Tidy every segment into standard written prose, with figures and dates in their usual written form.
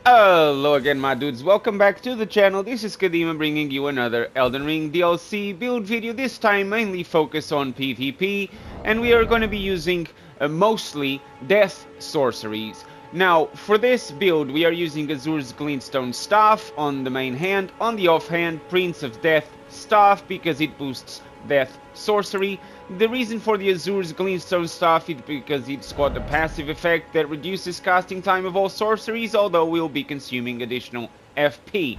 Hello again, my dudes, welcome back to the channel. This is Kadima bringing you another Elden Ring DLC build video, this time mainly focused on PvP, and we are going to be using mostly death sorceries. Now, for this build, we are using Azur's Glintstone Staff on the main hand, on the offhand, Prince of Death Staff because it boosts death sorcery. The reason for the Azur's Glintstone Staff is because it's got a passive effect that reduces casting time of all sorceries, although we'll be consuming additional FP.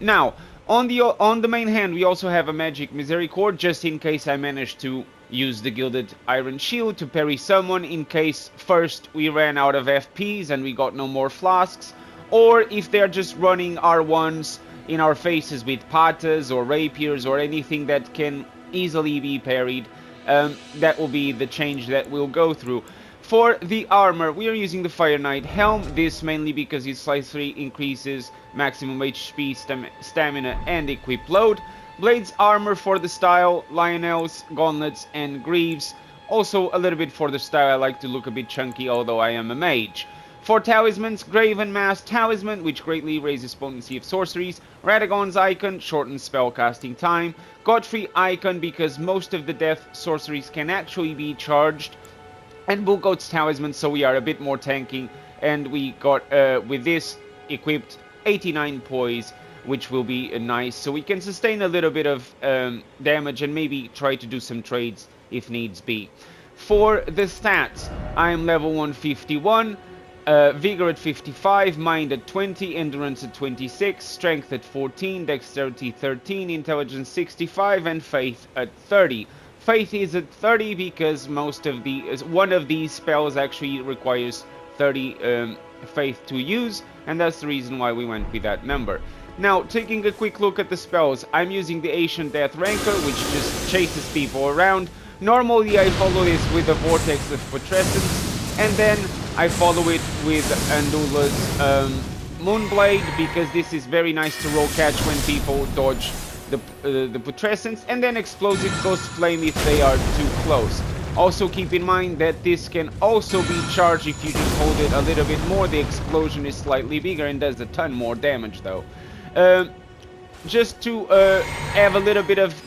Now, on the main hand, we also have a Magic Misericord, just in case I manage to use the Gilded Iron Shield to parry someone, in case first we ran out of FPs and we got no more flasks, or if they're just running R1s in our faces with patas or rapiers or anything that can easily be parried. That will be the change that we'll go through. For the armor, we are using the Fire Knight Helm, this mainly because it slightly increases maximum HP, stamina and equip load. Blades armor for the style, Lionels, Gauntlets and Greaves. Also a little bit for the style, I like to look a bit chunky although I am a mage. For talismans, Graven Mask Talisman, which greatly raises potency of sorceries. Radagon's Icon, shortens spellcasting time. Godfrey Icon, because most of the death sorceries can actually be charged. And Bullgoat's Talisman, so we are a bit more tanking. And we got, with this, equipped 89 poise, which will be nice. So we can sustain a little bit of damage and maybe try to do some trades if needs be. For the stats, I am level 151. Vigor at 55, Mind at 20, Endurance at 26, Strength at 14, Dexterity 13, Intelligence 65, and Faith at 30. Faith is at 30 because one of these spells actually requires 30 Faith to use, and that's the reason why we went with that number. Now, taking a quick look at the spells, I'm using the Ancient Death Rancor, which just chases people around. Normally I follow this with the Vortex of Putrescence, and then I follow it with Andula's Moonblade, because this is very nice to roll catch when people dodge the Putrescence, and then Explosive Ghost Flame if they are too close. Also keep in mind that this can also be charged if you just hold it a little bit more. The explosion is slightly bigger and does a ton more damage though. Just to have a little bit of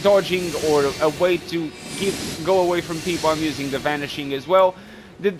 dodging or a way to go away from people, I'm using the Vanishing as well. The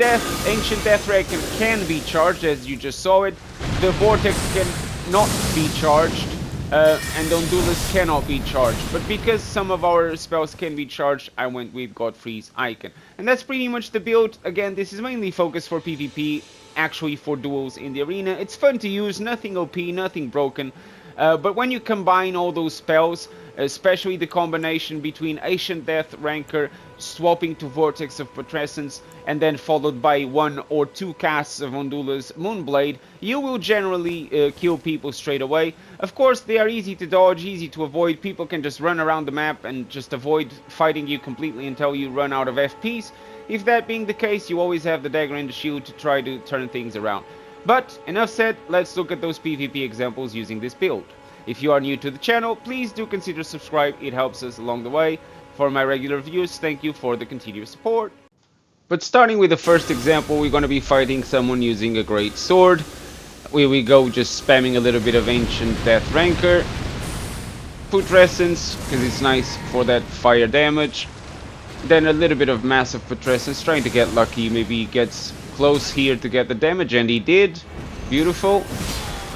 Ancient Death Rancor can be charged, as you just saw it. The Vortex can not be charged, and Ondulus cannot be charged. But because some of our spells can be charged, I went with Godfrey's Icon. And that's pretty much the build. Again, this is mainly focused for PvP, actually for duels in the arena. It's fun to use, nothing OP, nothing broken. But when you combine all those spells, especially the combination between Ancient Death Rancor swapping to Vortex of Putrescence and then followed by 1 or 2 casts of Ondula's Moonblade, you will generally kill people straight away. Of course, they are easy to dodge, easy to avoid. People can just run around the map and just avoid fighting you completely until you run out of FPs. If that being the case, you always have the dagger and the shield to try to turn things around. But enough said, let's look at those PvP examples using this build. If you are new to the channel, please do consider subscribe, it helps us along the way. For my regular viewers, thank you for the continuous support. But starting with the first example, we're going to be fighting someone using a great sword. Here we go, just spamming a little bit of Ancient Death Rancor. Putrescence, because it's nice for that fire damage. Then a little bit of Massive Putrescence, trying to get lucky, maybe he gets close here to get the damage, and he did. Beautiful.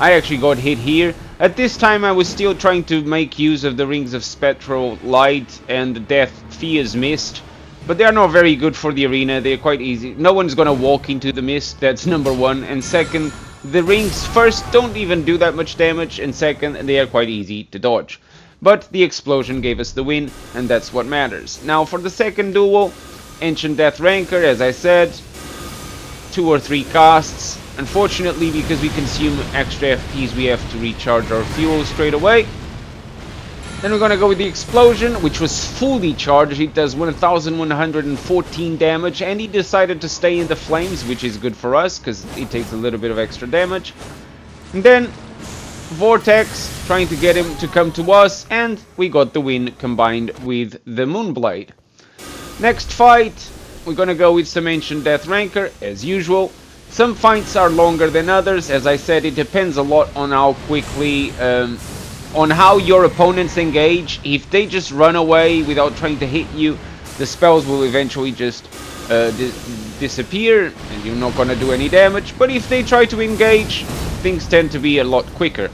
I actually got hit here. At this time I was still trying to make use of the Rings of Spectral Light and Death Fear's Mist, but they are not very good for the arena. They're quite easy. No one's gonna walk into the mist, that's number one. And second, the rings first don't even do that much damage, and second, they are quite easy to dodge. But the explosion gave us the win, and that's what matters. Now for the second duel, Ancient Death Rancor, as I said, 2 or 3 casts. Unfortunately, because we consume extra FPs, we have to recharge our fuel straight away. Then we're gonna go with the explosion, which was fully charged. It does 1114 damage, and he decided to stay in the flames, which is good for us, because it takes a little bit of extra damage. And then Vortex, trying to get him to come to us, and we got the win combined with the Moonblade. Next fight, we're gonna go with some Ancient Death Rancor, as usual. Some fights are longer than others. As I said, it depends a lot on how quickly, on how your opponents engage. If they just run away without trying to hit you, the spells will eventually just disappear and you're not gonna do any damage. But if they try to engage, things tend to be a lot quicker.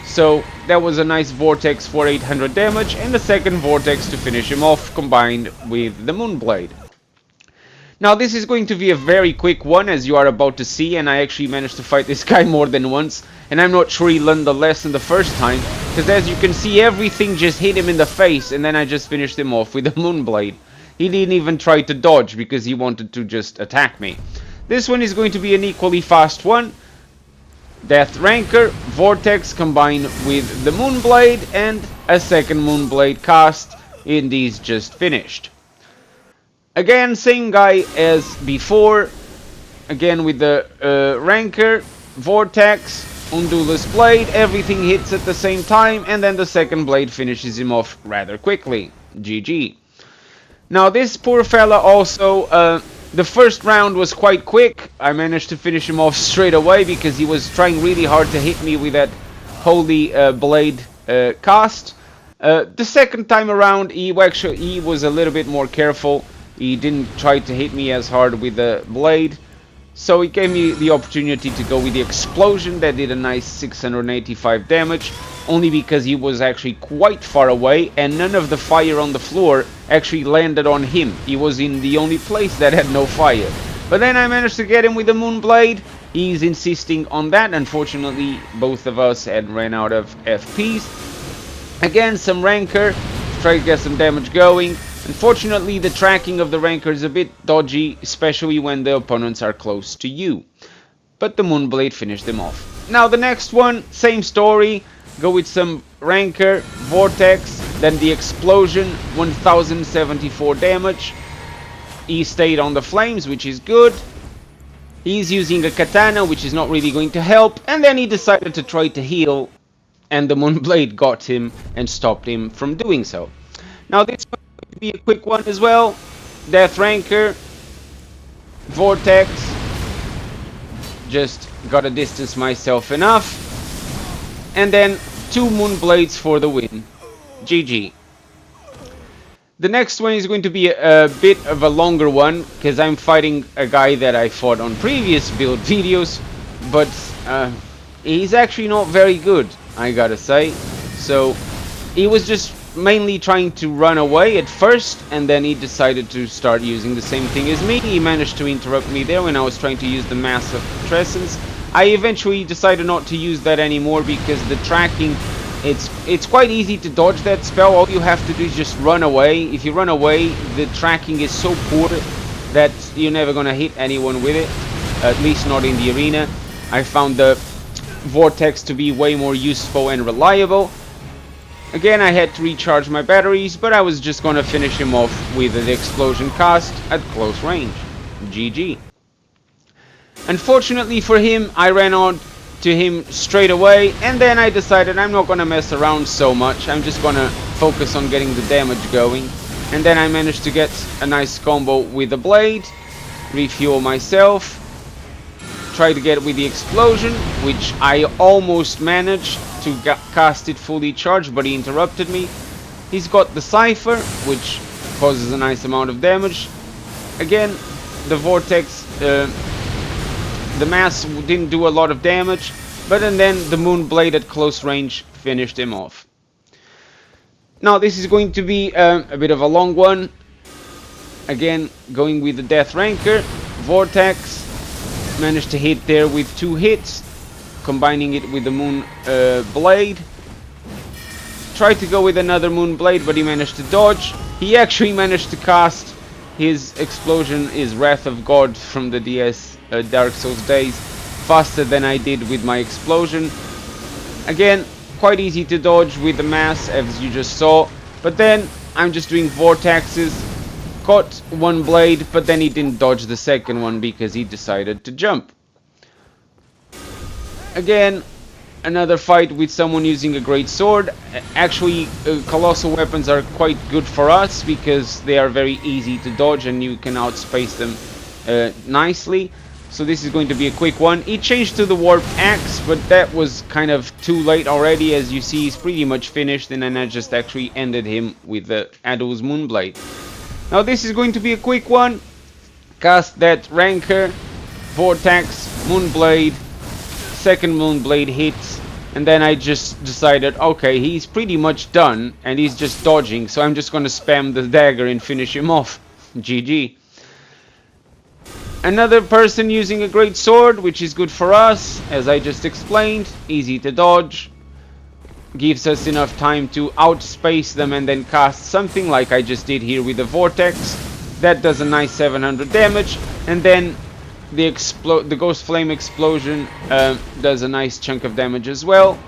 So that was a nice vortex for 800 damage, and the second vortex to finish him off, combined with the Moonblade. Now this is going to be a very quick one, as you are about to see, and I actually managed to fight this guy more than once, and I'm not sure he learned the lesson the first time, because as you can see, everything just hit him in the face, and then I just finished him off with the Moonblade. He didn't even try to dodge, because he wanted to just attack me. This one is going to be an equally fast one. Death Rancor, Vortex combined with the Moonblade, and a second Moonblade cast, and he's just finished. Again, same guy as before, again with the Rancor, Vortex, Undulous Blade, everything hits at the same time, and then the second blade finishes him off rather quickly. GG. Now this poor fella also, the first round was quite quick. I managed to finish him off straight away because he was trying really hard to hit me with that Holy Blade cast. The second time around, he was a little bit more careful. He didn't try to hit me as hard with the blade. So he gave me the opportunity to go with the explosion that did a nice 685 damage, only because he was actually quite far away and none of the fire on the floor actually landed on him. He was in the only place that had no fire. But then I managed to get him with the Moonblade. He's insisting on that. Unfortunately, both of us had ran out of FPs. Again, some Rancor, try to get some damage going. Unfortunately, the tracking of the Rancor is a bit dodgy, especially when the opponents are close to you. But the Moonblade finished them off. Now the next one, same story. Go with some Rancor, Vortex, then the Explosion, 1074 damage. He stayed on the flames, which is good. He's using a Katana, which is not really going to help. And then he decided to try to heal, and the Moonblade got him and stopped him from doing so. Now this one will be a quick one as well. Death Rancor, Vortex. Just gotta distance myself enough. And then 2 Moonblades for the win. GG. The next one is going to be a bit of a longer one, because I'm fighting a guy that I fought on previous build videos, but he's actually not very good, I gotta say. So he was just mainly trying to run away at first, and then he decided to start using the same thing as me. He managed to interrupt me there when I was trying to use the Mass of Trescence. I eventually decided not to use that anymore because the tracking, it's quite easy to dodge that spell. All you have to do is just run away. If you run away, the tracking is so poor that you're never gonna hit anyone with it, at least not in the arena. I found the Vortex to be way more useful and reliable. Again, I had to recharge my batteries, but I was just gonna finish him off with the Explosion cast at close range. GG. Unfortunately for him, I ran on to him straight away, and then I decided I'm not gonna mess around so much. I'm just gonna focus on getting the damage going. And then I managed to get a nice combo with the blade, refuel myself, try to get with the Explosion, which I almost managed to cast it fully charged, but he interrupted me. He's got the Cypher, which causes a nice amount of damage. Again, the Vortex, the Mass didn't do a lot of damage, but then the Moonblade at close range finished him off. Now this is going to be a bit of a long one. Again, going with the Death Rancor, Vortex, managed to hit there with 2 hits, combining it with the Moonblade. Tried to go with another Moonblade, but he managed to dodge. He actually managed to cast his Explosion, his Wrath of God from the DS Dark Souls days, faster than I did with my Explosion. Again, quite easy to dodge with the Mass, as you just saw. But then I'm just doing Vortexes. Caught one blade, but then he didn't dodge the second one because he decided to jump. Again, another fight with someone using a great sword. Actually, colossal weapons are quite good for us because they are very easy to dodge and you can outspace them nicely. so this is going to be a quick one. He changed to the warp axe, but that was kind of too late already. As you see, he's pretty much finished, and then I just actually ended him with the Adul's Moonblade. Now this is going to be a quick one. Cast that Rancor, Vortex, Moonblade, second Moonblade hits, and then I just decided, okay, he's pretty much done, and he's just dodging, so I'm just going to spam the dagger and finish him off. GG. Another person using a great sword, which is good for us, as I just explained. Easy to dodge, gives us enough time to outspace them and then cast something like I just did here with the Vortex. That does a nice 700 damage, and then the Ghost Flame Explosion does a nice chunk of damage as well.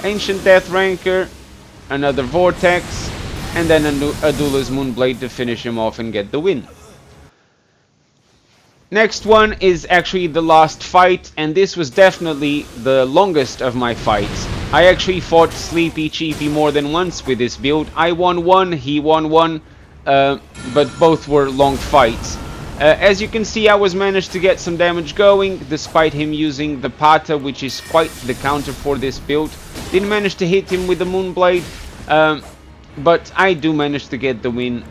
Ancient Death Rancor, another Vortex, and then Adula's Moonblade to finish him off and get the win. Next one is actually the last fight, and this was definitely the longest of my fights. I actually fought Sleepy Cheapy more than once with this build. I won one, he won one, but both were long fights. As you can see, I was managed to get some damage going, despite him using the Pata, which is quite the counter for this build. Didn't manage to hit him with the Moonblade, but I do manage to get the win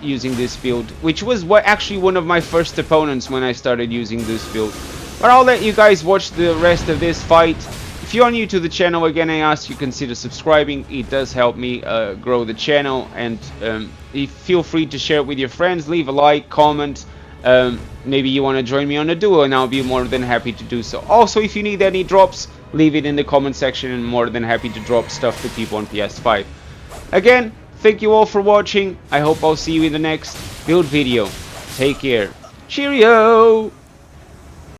using this build, which was actually one of my first opponents when I started using this build. But I'll let you guys watch the rest of this fight. If you are new to the channel, again I ask you consider subscribing. It does help me grow the channel, and feel free to share it with your friends. Leave a like, comment. Maybe you want to join me on a duo, and I'll be more than happy to do so. Also, if you need any drops, leave it in the comment section, and I'm more than happy to drop stuff to people on PS5. Again, thank you all for watching. I hope I'll see you in the next build video. Take care. Cheerio!